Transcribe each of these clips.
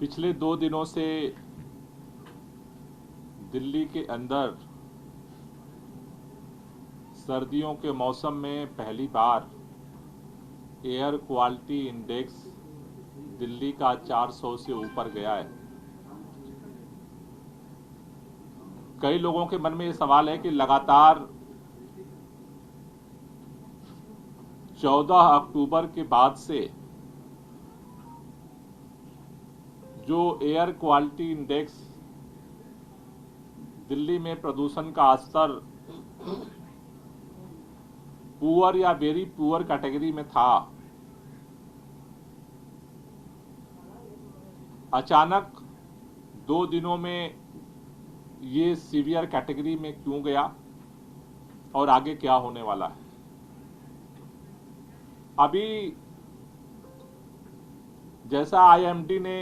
पिछले 2 दिनों से दिल्ली के अंदर सर्दियों के मौसम में पहली बार एयर क्वालिटी इंडेक्स दिल्ली का 400 से ऊपर गया है। कई लोगों के मन में ये सवाल है कि लगातार 14 अक्टूबर के बाद से जो एयर क्वालिटी इंडेक्स दिल्ली में प्रदूषण का स्तर पुअर या वेरी पुअर कैटेगरी में था, अचानक 2 दिनों में ये सीवियर कैटेगरी में क्यों गया और आगे क्या होने वाला है। अभी जैसा आईएमडी ने,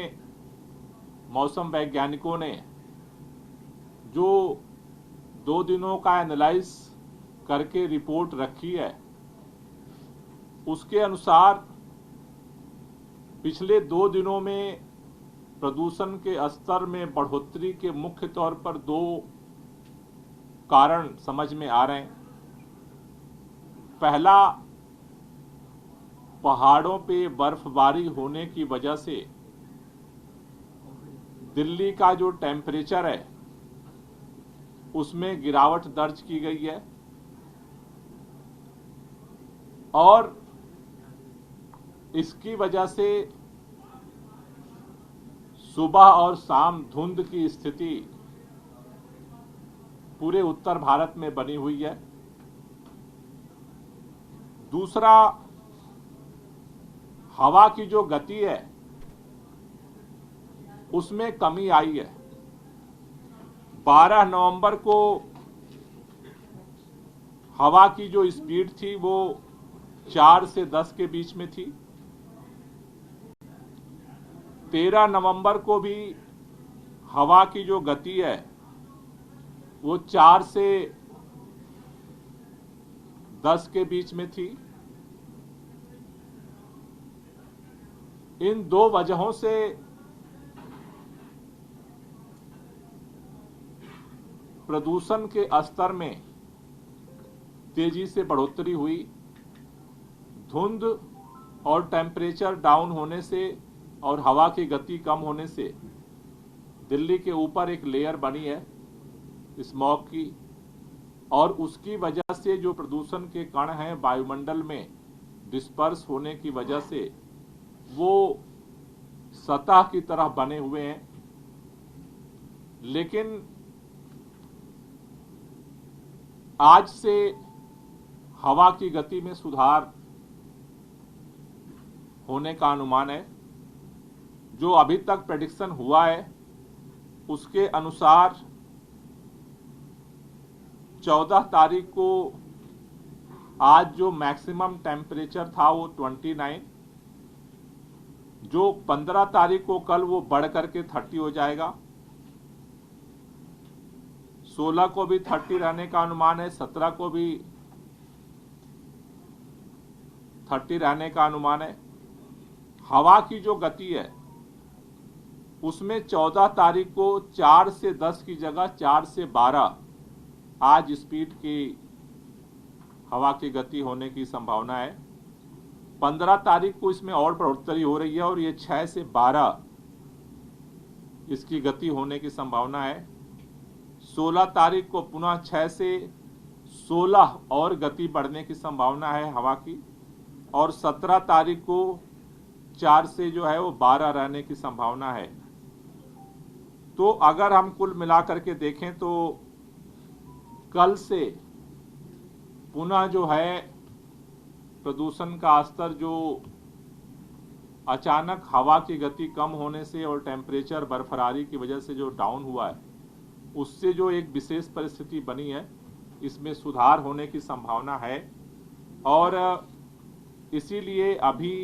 मौसम वैज्ञानिकों ने जो 2 दिनों का एनालाइज करके रिपोर्ट रखी है, उसके अनुसार पिछले 2 दिनों में प्रदूषण के स्तर में बढ़ोतरी के मुख्य तौर पर 2 कारण समझ में आ रहे हैं। पहला, पहाड़ों पे बर्फबारी होने की वजह से दिल्ली का जो टेम्परेचर है उसमें गिरावट दर्ज की गई है और इसकी वजह से सुबह और शाम धुंध की स्थिति पूरे उत्तर भारत में बनी हुई है। दूसरा, हवा की जो गति है उसमें कमी आई है। 12 नवंबर को हवा की जो स्पीड थी वो 4 से 10 के बीच में थी। 13 नवंबर को भी हवा की जो गति है वो 4 से 10 के बीच में थी। इन 2 वजहों से प्रदूषण के स्तर में तेजी से बढ़ोतरी हुई। धुंध और टेम्परेचर डाउन होने से और हवा की गति कम होने से दिल्ली के ऊपर एक लेयर बनी है स्मॉग की, और उसकी वजह से जो प्रदूषण के कण हैं वायुमंडल में डिस्पर्स होने की वजह से वो सतह की तरह बने हुए हैं। लेकिन आज से हवा की गति में सुधार होने का अनुमान है। जो अभी तक प्रेडिक्शन हुआ है उसके अनुसार 14 तारीख को आज जो मैक्सिमम टेम्परेचर था वो 29, जो 15 तारीख को कल वो बढ़ करके 30 हो जाएगा। 16 को भी 30 रहने का अनुमान है, 17 को भी 30 रहने का अनुमान है। हवा की जो गति है उसमें 14 तारीख को 4 से 10 की जगह 4 से 12 आज स्पीड की हवा की गति होने की संभावना है। 15 तारीख को इसमें और बढ़ोतरी हो रही है और ये 6 से 12 इसकी गति होने की संभावना है। 16 तारीख को पुनः 6 से 16 और गति बढ़ने की संभावना है हवा की, और 17 तारीख को 4 से जो है वो 12 रहने की संभावना है। तो अगर हम कुल मिलाकर के देखें तो कल से पुनः जो है प्रदूषण का स्तर जो अचानक हवा की गति कम होने से और टेम्परेचर बर्फबारी की वजह से जो डाउन हुआ है उससे जो एक विशेष परिस्थिति बनी है, इसमें सुधार होने की संभावना है। और इसीलिए अभी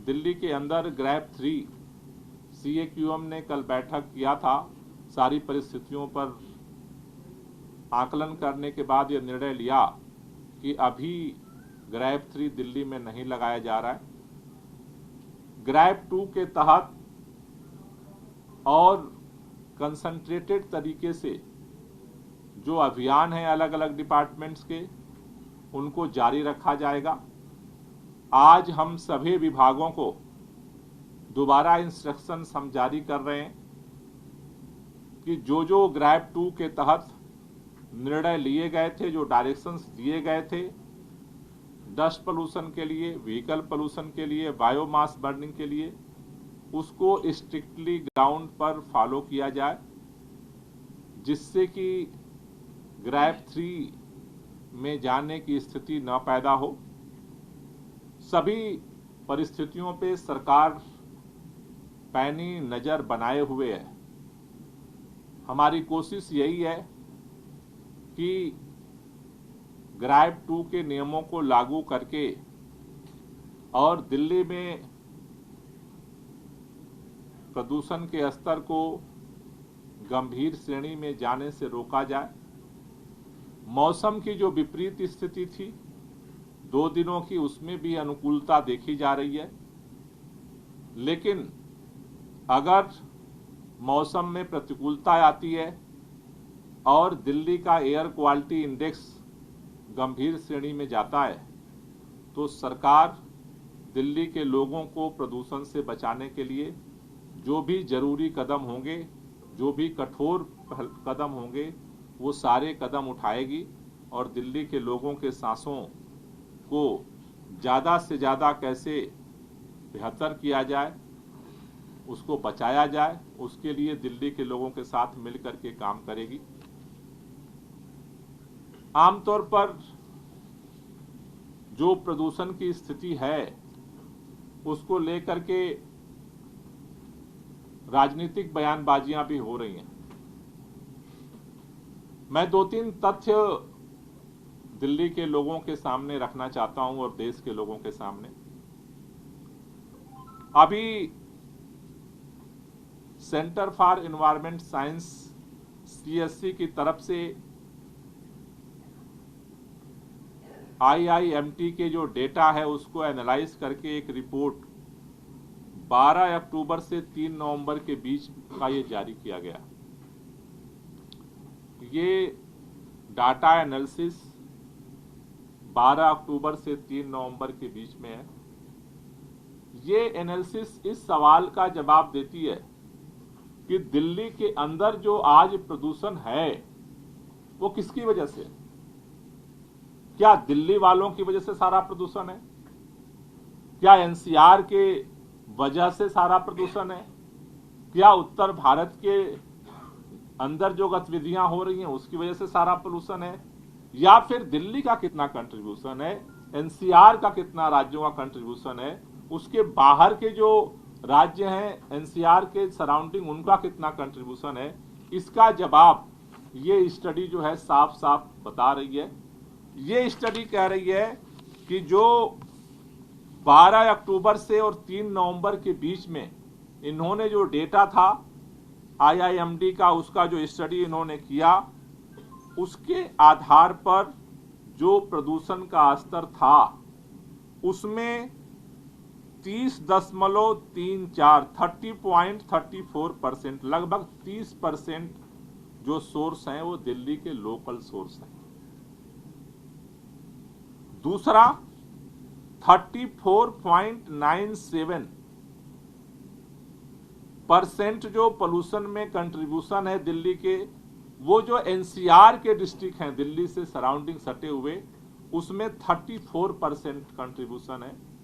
दिल्ली के अंदर ग्रैप 3 CAQM ने कल बैठक किया था। सारी परिस्थितियों पर आकलन करने के बाद यह निर्णय लिया कि अभी ग्रैप 3 दिल्ली में नहीं लगाया जा रहा है। ग्रैप 2 के तहत और कंसंट्रेटेड तरीके से जो अभियान है अलग अलग डिपार्टमेंट्स के, उनको जारी रखा जाएगा। आज हम सभी विभागों को दोबारा इंस्ट्रक्शंस हम जारी कर रहे हैं कि जो ग्रैब 2 के तहत निर्णय लिए गए थे, जो डायरेक्शंस दिए गए थे डस्ट पोल्यूशन के लिए, व्हीकल पोल्यूशन के लिए, बायोमास बर्निंग के लिए, उसको स्ट्रिक्टली ग्राउंड पर फॉलो किया जाए, जिससे कि ग्रैब 3 में जाने की स्थिति न पैदा हो। सभी परिस्थितियों पे सरकार पैनी नजर बनाए हुए है। हमारी कोशिश यही है कि ग्रैब 2 के नियमों को लागू करके और दिल्ली में प्रदूषण के स्तर को गंभीर श्रेणी में जाने से रोका जाए। मौसम की जो विपरीत स्थिति थी 2 दिनों की, उसमें भी अनुकूलता देखी जा रही है, लेकिन अगर मौसम में प्रतिकूलता आती है और दिल्ली का एयर क्वालिटी इंडेक्स गंभीर श्रेणी में जाता है, तो सरकार दिल्ली के लोगों को प्रदूषण से बचाने के लिए जो भी जरूरी कदम होंगे, जो भी कठोर कदम होंगे, वो सारे कदम उठाएगी और दिल्ली के लोगों के सांसों को ज़्यादा से ज़्यादा कैसे बेहतर किया जाए, उसको बचाया जाए, उसके लिए दिल्ली के लोगों के साथ मिलकर के काम करेगी। आमतौर पर जो प्रदूषण की स्थिति है उसको लेकर के राजनीतिक बयानबाजियां भी हो रही हैं। मैं 2-3 तथ्य दिल्ली के लोगों के सामने रखना चाहता हूं और देश के लोगों के सामने। अभी centre for environment science CSC की तरफ से IIMT के जो डेटा है उसको एनालाइज करके एक रिपोर्ट 12 अक्टूबर से 3 नवंबर के बीच का ये जारी किया गया। ये डाटा एनालिसिस 12 अक्टूबर से 3 नवंबर के बीच में है। ये एनालिसिस इस सवाल का जवाब देती है कि दिल्ली के अंदर जो आज प्रदूषण है वो किसकी वजह से? क्या दिल्ली वालों की वजह से सारा प्रदूषण है? क्या NCR के वजह से सारा प्रदूषण है? क्या उत्तर भारत के अंदर जो गतिविधियां हो रही हैं उसकी वजह से सारा पोल्यूशन है? या फिर दिल्ली का कितना कंट्रीब्यूशन है, NCR का कितना राज्यों का कंट्रीब्यूशन है, उसके बाहर के जो राज्य हैं NCR के सराउंडिंग उनका कितना कंट्रीब्यूशन है? इसका जवाब ये स्टडी जो है साफ साफ बता रही है। ये स्टडी कह रही है कि जो 12 अक्टूबर से और 3 नवंबर के बीच में इन्होंने जो डेटा था IIMD का, उसका जो स्टडी इन्होंने किया, उसके आधार पर जो प्रदूषण का स्तर था उसमें 30.34% लगभग 30% जो सोर्स हैं वो दिल्ली के लोकल सोर्स हैं। दूसरा 34.97% जो पोल्यूशन में कंट्रीब्यूशन है दिल्ली के, वो जो NCR के डिस्ट्रिक्ट हैं दिल्ली से सराउंडिंग सटे हुए, उसमें 34% कंट्रीब्यूशन है।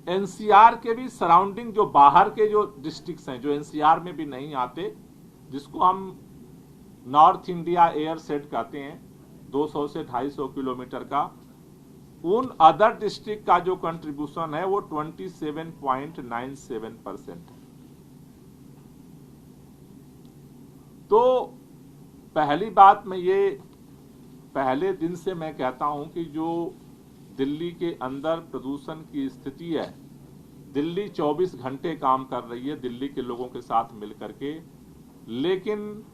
NCR के भी सराउंडिंग जो बाहर के जो डिस्ट्रिक्ट्स हैं जो NCR में भी नहीं आते, जिसको हम नॉर्थ इंडिया एयर सेट कहते हैं, 200 से 250 किलोमीटर का, उन अदर डिस्ट्रिक्ट का जो कंट्रीब्यूशन है वो 27.97% है। तो पहली बात मैं ये पहले दिन से मैं कहता हूं कि जो दिल्ली के अंदर प्रदूषण की स्थिति है, दिल्ली 24 घंटे काम कर रही है दिल्ली के लोगों के साथ मिलकर के, लेकिन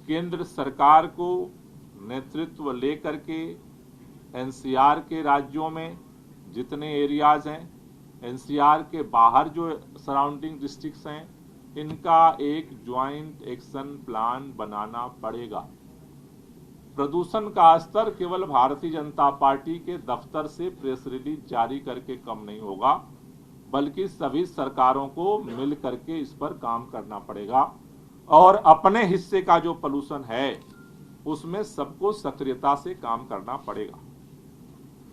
केंद्र सरकार को नेतृत्व लेकर के NCR के राज्यों में जितने एरियाज हैं, NCR के बाहर जो सराउंडिंग डिस्ट्रिक्ट्स हैं, इनका एक ज्वाइंट एक्शन प्लान बनाना पड़ेगा। प्रदूषण का स्तर केवल भारतीय जनता पार्टी के दफ्तर से प्रेस रिलीज जारी करके कम नहीं होगा, बल्कि सभी सरकारों को मिल करके इस पर काम करना पड़ेगा और अपने हिस्से का जो पोल्यूशन है उसमें सबको सक्रियता से काम करना पड़ेगा।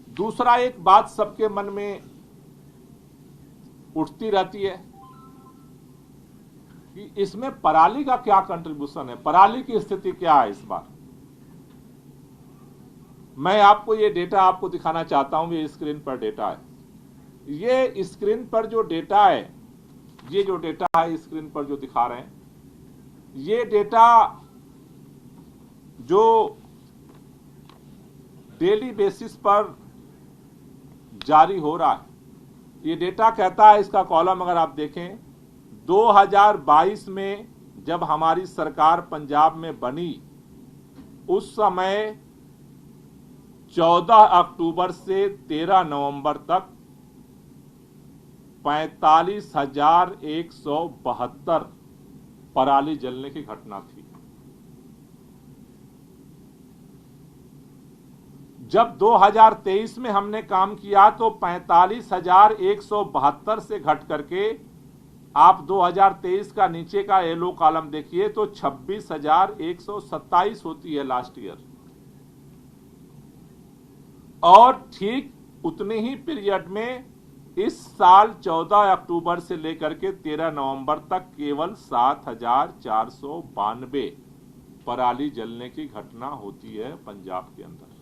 दूसरा, एक बात सबके मन में उठती रहती है कि इसमें पराली का क्या कंट्रीब्यूशन है, पराली की स्थिति क्या है इस बार। मैं आपको ये डेटा आपको दिखाना चाहता हूं, ये स्क्रीन पर डेटा है। ये स्क्रीन पर जो डेटा है, ये जो डेटा है स्क्रीन पर जो दिखा रहे हैं, ये डेटा जो डेली बेसिस पर जारी हो रहा है, ये डेटा कहता है, इसका कॉलम अगर आप देखें, 2022 में जब हमारी सरकार पंजाब में बनी उस समय 14 अक्टूबर से 13 नवंबर तक 45,172 पराली जलने की घटना थी। जब 2023 में हमने काम किया तो 45,172 से घट करके आप 2023 का नीचे का येलो कॉलम देखिए तो 26,127 होती है लास्ट ईयर। और ठीक उतने ही पीरियड में इस साल 14 अक्टूबर से लेकर के 13 नवंबर तक केवल 7,492 पराली जलने की घटना होती है पंजाब के अंदर।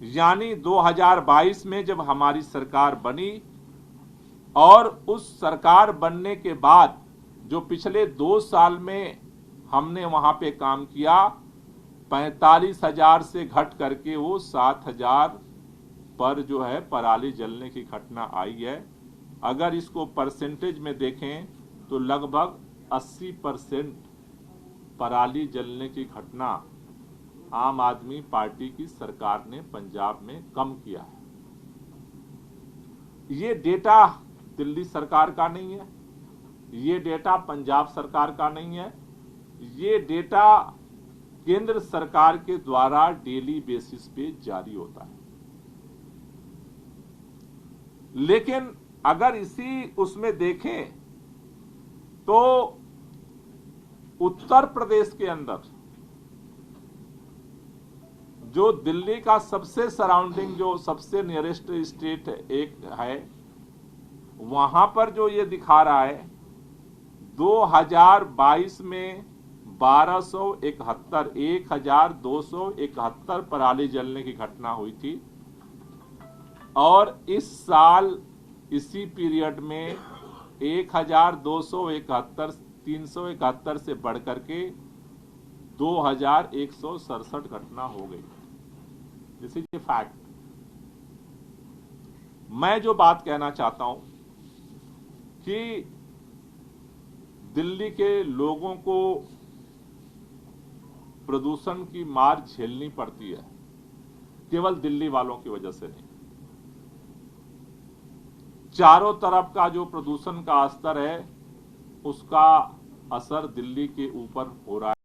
यानी 2022 में जब हमारी सरकार बनी और उस सरकार बनने के बाद जो पिछले 2 साल में हमने वहां पे काम किया, 45,000 से घट करके वो 7,000 पर जो है पराली जलने की घटना आई है। अगर इसको परसेंटेज में देखें तो लगभग 80% पराली जलने की घटना आम आदमी पार्टी की सरकार ने पंजाब में कम किया है। ये डेटा दिल्ली सरकार का नहीं है, ये डेटा पंजाब सरकार का नहीं है, ये डेटा केंद्र सरकार के द्वारा डेली बेसिस पे जारी होता है। लेकिन अगर इसी उसमें देखें तो उत्तर प्रदेश के अंदर जो दिल्ली का सबसे सराउंडिंग जो सबसे नियरेस्ट स्टेट एक है, वहां पर जो ये दिखा रहा है 2022 में 1271 पराली जलने की घटना हुई थी और इस साल इसी पीरियड में 371 से बढ़कर के 2,167 घटना हो गई। This is a fact. मैं जो बात कहना चाहता हूं कि दिल्ली के लोगों को प्रदूषण की मार झेलनी पड़ती है, केवल दिल्ली वालों की वजह से नहीं। चारों तरफ का जो प्रदूषण का स्तर है उसका असर दिल्ली के ऊपर हो रहा है।